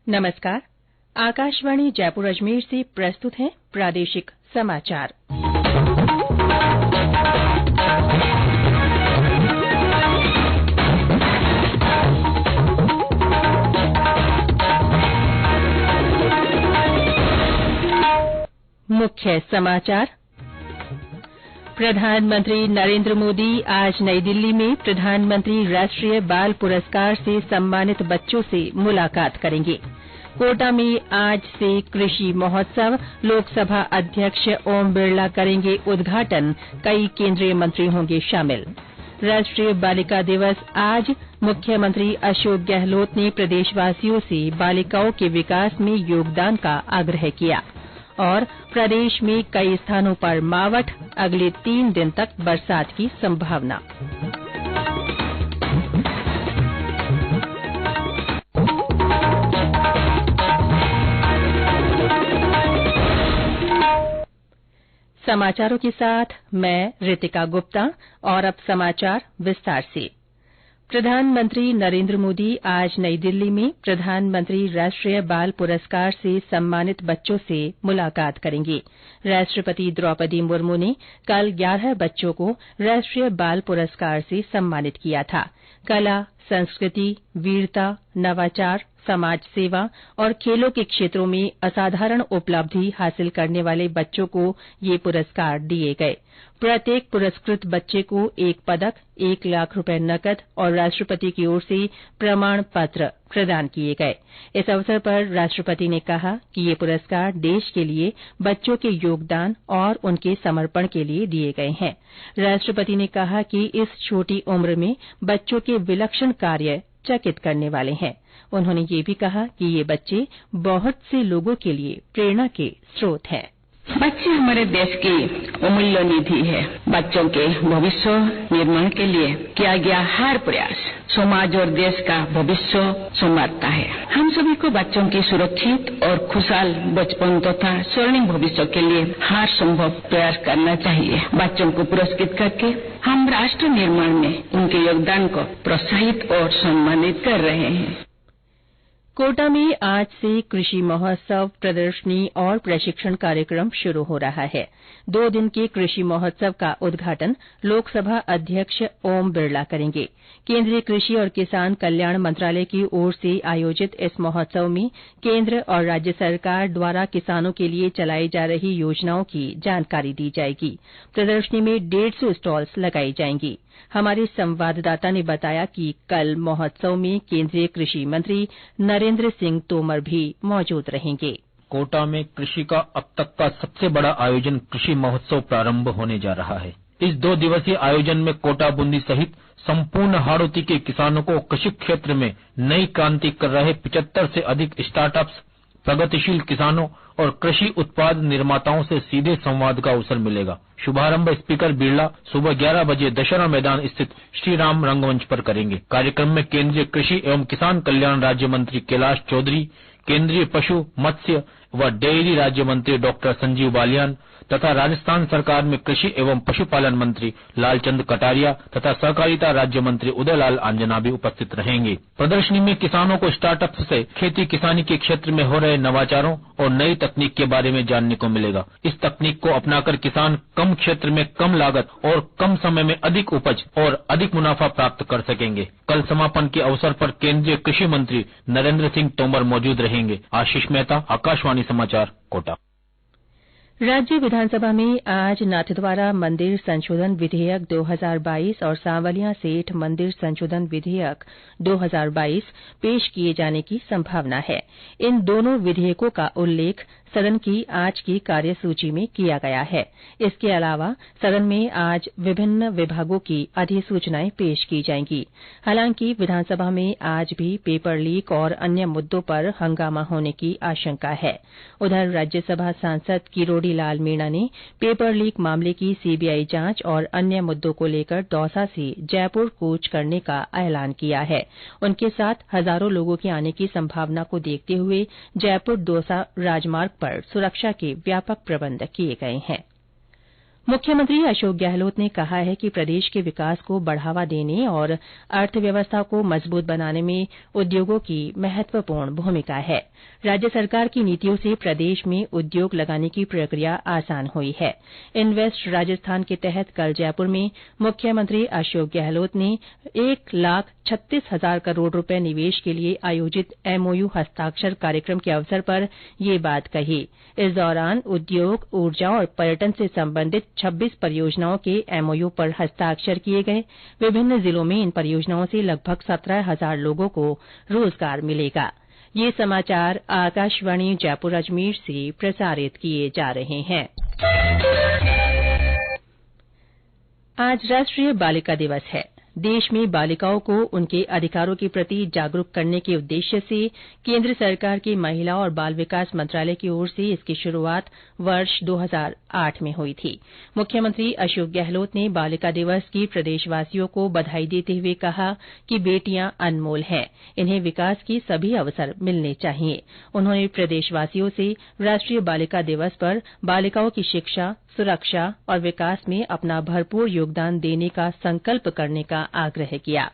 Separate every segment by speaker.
Speaker 1: नमस्कार। आकाशवाणी जयपुर अजमेर से प्रस्तुत हैं प्रादेशिक समाचार। मुख्य समाचार। प्रधानमंत्री नरेंद्र मोदी आज नई दिल्ली में प्रधानमंत्री राष्ट्रीय बाल पुरस्कार से सम्मानित बच्चों से मुलाकात करेंगे। कोटा में आज से कृषि महोत्सव, लोकसभा अध्यक्ष ओम बिरला करेंगे उद्घाटन, कई केंद्रीय मंत्री होंगे शामिल। राष्ट्रीय बालिका दिवस आज, मुख्यमंत्री अशोक गहलोत ने प्रदेशवासियों से बालिकाओं के विकास में योगदान का आग्रह किया। और प्रदेश में कई स्थानों पर मावठ, अगले 3 दिन तक बरसात की संभावना। समाचारों के साथ मैं रितिका गुप्ता। और अब समाचार विस्तार से। प्रधानमंत्री नरेंद्र मोदी आज नई दिल्ली में प्रधानमंत्री राष्ट्रीय बाल पुरस्कार से सम्मानित बच्चों से मुलाकात करेंगे। राष्ट्रपति द्रौपदी मुर्मू ने कल 11 बच्चों को राष्ट्रीय बाल पुरस्कार से सम्मानित किया था। कला, संस्कृति, वीरता, नवाचार, समाज सेवा और खेलों के क्षेत्रों में असाधारण उपलब्धि हासिल करने वाले बच्चों को ये पुरस्कार दिए गए। प्रत्येक पुरस्कृत बच्चे को 1 पदक, 1 लाख रुपए नकद और राष्ट्रपति की ओर से प्रमाण पत्र प्रदान किए गए। इस अवसर पर राष्ट्रपति ने कहा कि ये पुरस्कार देश के लिए बच्चों के योगदान और उनके समर्पण के लिए दिए गए हैं। राष्ट्रपति ने कहा कि इस छोटी उम्र में बच्चों के विलक्षण कार्य चकित करने वाले हैं। उन्होंने ये भी कहा कि ये बच्चे बहुत से लोगों के लिए प्रेरणा के स्रोत हैं।
Speaker 2: बच्चे हमारे देश की अमूल्य निधि है। बच्चों के भविष्य निर्माण के लिए किया गया हर प्रयास समाज और देश का भविष्य संवारता है। हम सभी को बच्चों की सुरक्षित और खुशहाल बचपन तथा स्वर्णिम भविष्य के लिए हर संभव प्रयास करना चाहिए। बच्चों को पुरस्कृत करके हम राष्ट्र निर्माण में उनके योगदान को प्रोत्साहित और सम्मानित कर रहे हैं।
Speaker 1: कोटा में आज से कृषि महोत्सव, प्रदर्शनी और प्रशिक्षण कार्यक्रम शुरू हो रहा है। 2 दिन के कृषि महोत्सव का उद्घाटन लोकसभा अध्यक्ष ओम बिरला करेंगे। केंद्रीय कृषि और किसान कल्याण मंत्रालय की ओर से आयोजित इस महोत्सव में केंद्र और राज्य सरकार द्वारा किसानों के लिए चलाई जा रही योजनाओं की जानकारी दी जाएगी। प्रदर्शनी में 150 स्टॉल्स लगाई जाएंगी। हमारे संवाददाता ने बताया कि कल महोत्सव में केंद्रीय कृषि मंत्री नरेंद्र सिंह तोमर भी मौजूद रहेंगे।
Speaker 3: कोटा में कृषि का अब तक का सबसे बड़ा आयोजन कृषि महोत्सव प्रारंभ होने जा रहा है। इस 2 दिवसीय आयोजन में कोटा बूंदी सहित संपूर्ण हाड़ौती के किसानों को कृषि क्षेत्र में नई क्रांति कर रहे 75 से अधिक स्टार्टअप्स, प्रगतिशील किसानों और कृषि उत्पाद निर्माताओं से सीधे संवाद का अवसर मिलेगा। शुभारंभ स्पीकर बिरला सुबह 11 बजे दशहरा मैदान स्थित श्री राम रंगमंच पर करेंगे। कार्यक्रम में केंद्रीय कृषि एवं किसान कल्याण राज्य मंत्री कैलाश चौधरी, केंद्रीय पशु, मत्स्य व डेयरी राज्य मंत्री डॉक्टर संजीव बालियान तथा राजस्थान सरकार में कृषि एवं पशुपालन मंत्री लालचंद कटारिया तथा सहकारिता राज्य मंत्री उदयलाल आंजना भी उपस्थित रहेंगे। प्रदर्शनी में किसानों को स्टार्टअप से खेती किसानी के क्षेत्र में हो रहे नवाचारों और नई तकनीक के बारे में जानने को मिलेगा। इस तकनीक को अपनाकर किसान कम क्षेत्र में कम लागत और कम समय में अधिक उपज और अधिक मुनाफा प्राप्त कर सकेंगे। कल समापन के अवसर पर केंद्रीय कृषि मंत्री नरेंद्र सिंह तोमर मौजूद रहेंगे। आशीष मेहता, आकाशवाणी समाचार, कोटा।
Speaker 1: राज्य विधानसभा में आज नाथद्वारा मंदिर संशोधन विधेयक 2022 और सांवलिया सेठ मंदिर संशोधन विधेयक 2022 पेश किए जाने की संभावना है। इन दोनों विधेयकों का उल्लेख सदन की आज की कार्यसूची में किया गया है। इसके अलावा सदन में आज विभिन्न विभागों की अधिसूचनाएं पेश की जाएंगी। हालांकि विधानसभा में आज भी पेपर लीक और अन्य मुद्दों पर हंगामा होने की आशंका है। उधर राज्यसभा सांसद किरोड़ी लाल मीणा ने पेपर लीक मामले की सीबीआई जांच और अन्य मुद्दों को लेकर दौसा से जयपुर कूच करने का ऐलान किया है। उनके साथ हजारों लोगों के आने की संभावना को देखते हुए जयपुर दौसा राजमार्ग पर सुरक्षा के व्यापक प्रबंध किए गए हैं। मुख्यमंत्री अशोक गहलोत ने कहा है कि प्रदेश के विकास को बढ़ावा देने और अर्थव्यवस्था को मजबूत बनाने में उद्योगों की महत्वपूर्ण भूमिका है। राज्य सरकार की नीतियों से प्रदेश में उद्योग लगाने की प्रक्रिया आसान हुई है। इन्वेस्ट राजस्थान के तहत कल जयपुर में मुख्यमंत्री अशोक गहलोत ने 1,36,000 करोड़ रुपए निवेश के लिए आयोजित एमओयू हस्ताक्षर कार्यक्रम के अवसर पर यह बात कही। इस दौरान उद्योग, ऊर्जा और पर्यटन से संबंधित 26 परियोजनाओं के एमओयू पर हस्ताक्षर किए गए। विभिन्न जिलों में इन परियोजनाओं से लगभग 17,000 लोगों को रोजगार मिलेगा। ये समाचार आकाशवाणी जयपुर अजमेर से प्रसारित किए जा रहे हैं। आज राष्ट्रीय बालिका दिवस है। देश में बालिकाओं को उनके अधिकारों के प्रति जागरूक करने के उद्देश्य से केंद्र सरकार के महिला और बाल विकास मंत्रालय की ओर से इसकी शुरूआत वर्ष 2008 में हुई थी। मुख्यमंत्री अशोक गहलोत ने बालिका दिवस की प्रदेशवासियों को बधाई देते हुए कहा कि बेटियां अनमोल हैं, इन्हें विकास के सभी अवसर मिलने चाहिए। उन्होंने प्रदेशवासियों से राष्ट्रीय बालिका दिवस पर बालिकाओं की शिक्षा, सुरक्षा और विकास में अपना भरपूर योगदान देने का संकल्प करने का आग्रह किया।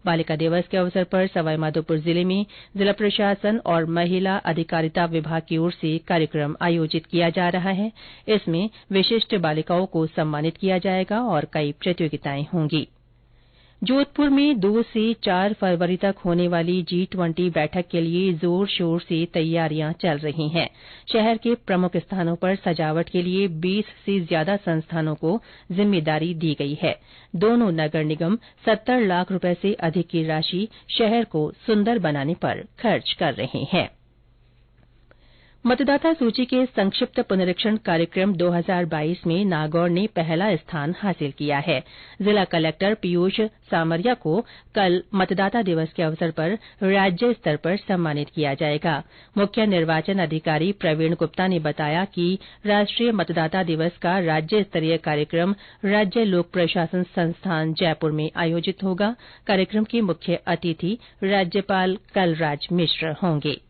Speaker 1: बालिका दिवस के अवसर पर सवाईमाधोपुर जिले में जिला प्रशासन और महिला अधिकारिता विभाग की ओर से कार्यक्रम आयोजित किया जा रहा है। इसमें विशिष्ट बालिकाओं को सम्मानित किया जाएगा और कई प्रतियोगिताएं होंगी। जोधपुर में 2 से 4 फरवरी तक होने वाली G20 बैठक के लिए जोर शोर से तैयारियां चल रही हैं। शहर के प्रमुख स्थानों पर सजावट के लिए 20 से ज्यादा संस्थानों को जिम्मेदारी दी गई है। दोनों नगर निगम 70 लाख रुपए से अधिक की राशि शहर को सुंदर बनाने पर खर्च कर रहे हैं। मतदाता सूची के संक्षिप्त पुनरीक्षण कार्यक्रम 2022 में नागौर ने पहला स्थान हासिल किया है। जिला कलेक्टर पीयूष सामरिया को कल मतदाता दिवस के अवसर पर राज्य स्तर पर सम्मानित किया जाएगा। मुख्य निर्वाचन अधिकारी प्रवीण गुप्ता ने बताया कि राष्ट्रीय मतदाता दिवस का राज्य स्तरीय कार्यक्रम राज्य लोक प्रशासन संस्थान जयपुर में आयोजित होगा। कार्यक्रम के मुख्य अतिथि राज्यपाल कलराज मिश्र होंगे।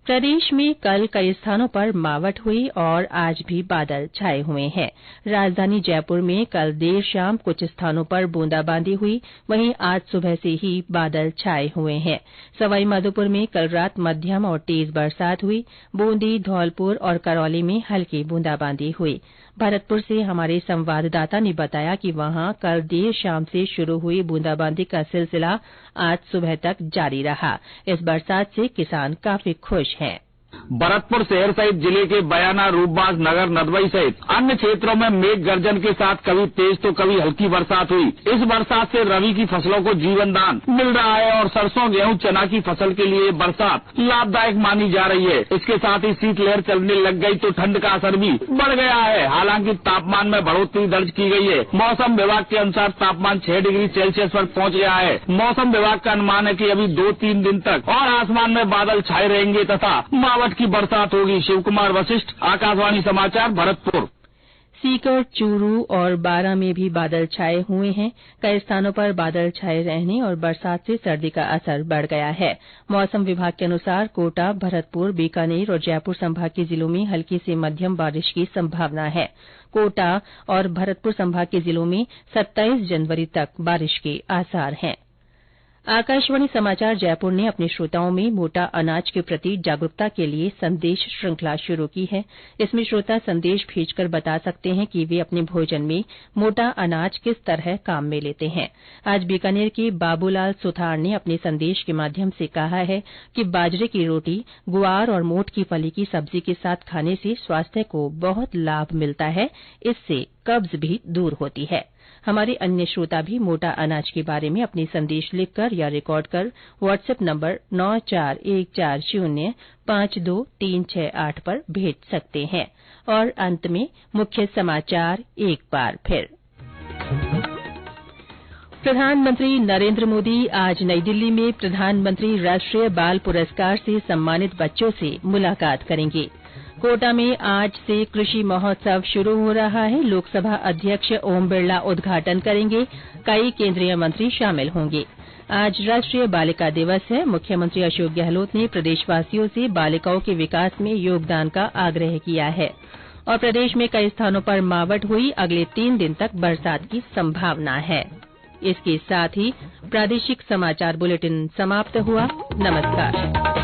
Speaker 1: प्रदेश में कल कई स्थानों पर मावठ हुई और आज भी बादल छाए हुए हैं। राजधानी जयपुर में कल देर शाम कुछ स्थानों पर बूंदाबांदी हुई, वहीं आज सुबह से ही बादल छाए हुए हैं। सवाईमाधोपुर में कल रात मध्यम और तेज बरसात हुई। बूंदी, धौलपुर और करौली में हल्की बूंदाबांदी हुई। भरतपुर से हमारे संवाददाता ने बताया कि वहां कल देर शाम से शुरू हुई बूंदाबांदी का सिलसिला आज सुबह तक जारी रहा। इस बरसात से किसान काफी खुश हैं।
Speaker 4: भरतपुर शहर सहित जिले के बयाना, रूपबाग, नगर, नदवई सहित अन्य क्षेत्रों में मेघ गर्जन के साथ कभी तेज तो कभी हल्की बरसात हुई। इस बरसात से रबी की फसलों को जीवन दान मिल रहा है और सरसों, गेहूं, चना की फसल के लिए बरसात लाभदायक मानी जा रही है। इसके साथ ही शीतलहर चलने लग गई तो ठंड का असर भी बढ़ गया है। हालांकि तापमान में बढ़ोतरी दर्ज की गई है। मौसम विभाग के अनुसार तापमान 6 डिग्री सेल्सियस पर पहुंच गया है। मौसम विभाग का अनुमान है कि अभी 2-3 दिन तक और आसमान में बादल छाए रहेंगे तथा मावठ की बरसात होगी। शिव कुमार वशिष्ठ, आकाशवाणी समाचार, भरतपुर।
Speaker 1: सीकर, चूरू और बारां में भी बादल छाए हुए हैं। कई स्थानों पर बादल छाए रहने और बरसात से सर्दी का असर बढ़ गया है। मौसम विभाग के अनुसार कोटा, भरतपुर, बीकानेर और जयपुर संभाग के जिलों में हल्की से मध्यम बारिश की संभावना है। कोटा और भरतपुर संभाग के जिलों में 27 जनवरी तक बारिश के आसार हैं। आकाशवाणी समाचार जयपुर ने अपने श्रोताओं में मोटा अनाज के प्रति जागरूकता के लिए संदेश श्रृंखला शुरू की है। इसमें श्रोता संदेश भेजकर बता सकते हैं कि वे अपने भोजन में मोटा अनाज किस तरह काम में लेते हैं। आज बीकानेर के बाबूलाल सुथार ने अपने संदेश के माध्यम से कहा है कि बाजरे की रोटी, गुआर और मोठ की फली की सब्जी के साथ खाने से स्वास्थ्य को बहुत लाभ मिलता है। इससे कब्ज भी दूर होती है। हमारे अन्य श्रोता भी मोटा अनाज के बारे में अपने संदेश लिखकर या रिकॉर्ड कर व्हाट्सएप नंबर 9414052368 पर भेज सकते हैं। और अंत में मुख्य समाचार एक बार फिर। प्रधानमंत्री नरेंद्र मोदी आज नई दिल्ली में प्रधानमंत्री राष्ट्रीय बाल पुरस्कार से सम्मानित बच्चों से मुलाकात करेंगे। कोटा में आज से कृषि महोत्सव शुरू हो रहा है। लोकसभा अध्यक्ष ओम बिरला उद्घाटन करेंगे। कई केंद्रीय मंत्री शामिल होंगे। आज राष्ट्रीय बालिका दिवस है। मुख्यमंत्री अशोक गहलोत ने प्रदेशवासियों से बालिकाओं के विकास में योगदान का आग्रह किया है। और प्रदेश में कई स्थानों पर मावठ हुई। अगले 3 दिन तक बरसात की संभावना है। इसके साथ ही प्रादेशिक समाचार बुलेटिन समाप्त हुआ। नमस्कार।